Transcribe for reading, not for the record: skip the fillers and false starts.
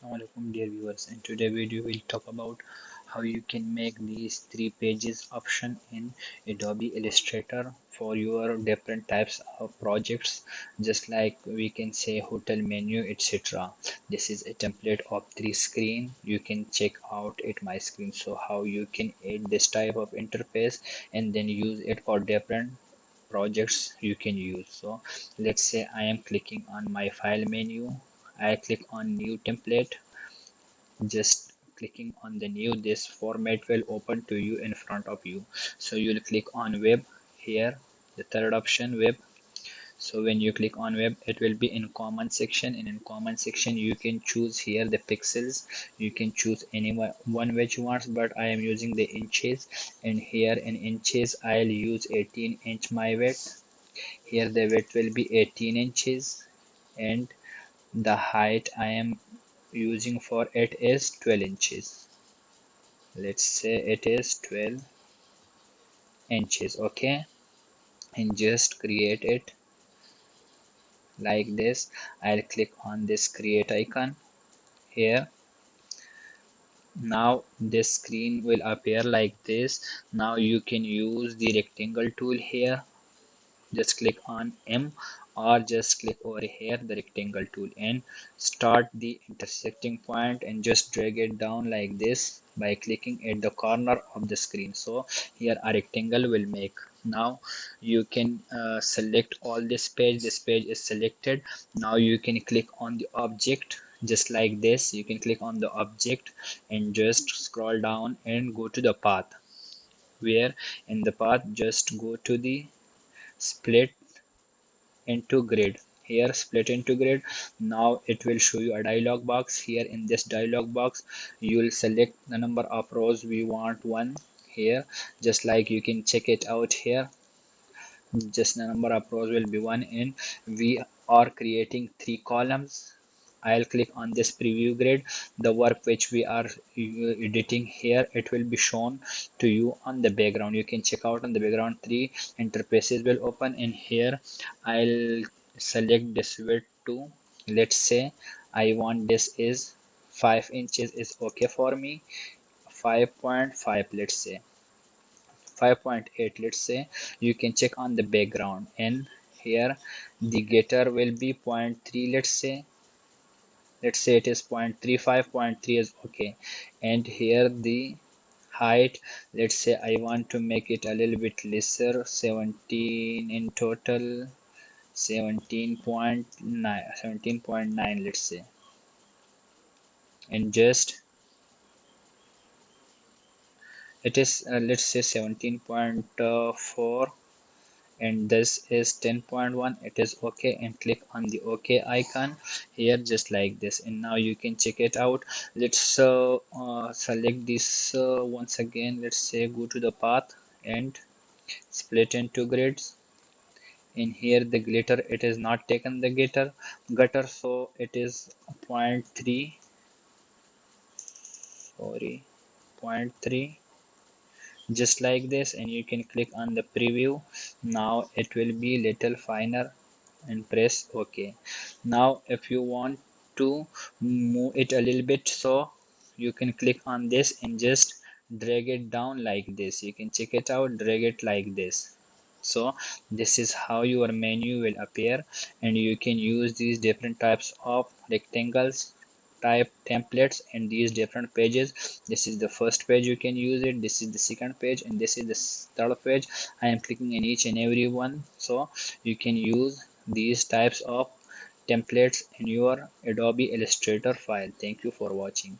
Assalamualaikum dear viewers, in today's video we'll talk about how you can make these 3 pages option in Adobe Illustrator for your different types of projects, just like we can say hotel menu, etc. This is a template of 3 screen. You can check out at my screen so how you can add this type of interface and then use it for different projects you can use. So let's say I am clicking on my file menu. I click on new template. Just clicking on the new, this format will open to you in front of you. So you'll click on web here, the third option, web. So when you click on web, it will be in common section, and in common section you can choose here the pixels. You can choose any one which you want, but I am using the inches, and here in inches I'll use 18-inch my width. Here the width will be 18 inches, and the height I am using for it is 12 inches. Let's say it is 12 inches. Okay, and just create it like this. I'll click on this create icon here. Now this screen will appear like this. Now you can use the rectangle tool here. Just click on M, or just click over here the rectangle tool and start the intersecting point and just drag it down like this by clicking at the corner of the screen. So here a rectangle will make. Now you can select all this page. This page is selected. Now you can click on the object just like this. You can click on the object and just scroll down and go to the path. Where in the path, just go to the split into grid. Here split into grid. Now it will show you a dialog box. Here in this dialog box you will select the number of rows. We want one here, just like you can check it out here. Just the number of rows will be one, and we are creating 3 columns. I'll click on this preview grid. The work which we are editing here, it will be shown to you on the background. You can check out on the background. 3 interfaces will open, and here I'll select this width to, let's say I want this is 5 inches is okay for me. 5.5, let's say 5.8, let's say. You can check on the background, and here the getter will be 0.3, let's say it is 0.35. 0.3 is okay. And here the height, let's say I want to make it a little bit lesser, 17 in total, 17.9, 17.9, let's say. And just it is let's say 17.4, and this is 10.1. It is okay, and click on the OK icon here just like this. And now you can check it out. Let's select this once again. Let's say go to the path and split into grids. In here the glitter, it is not taken the gutter, so it is 0.3, sorry, 0.3, just like this. And you can click on the preview. Now it will be little finer, and press OK. Now if you want to move it a little bit, so you can click on this and just drag it down like this. You can check it out, drag it like this. So this is how your menu will appear, and you can use these different types of rectangles type templates in these different pages. This is the first page, you can use it. This is the second page, and this is the third page. I am clicking in each and every one, so you can use these types of templates in your Adobe Illustrator file. Thank you for watching.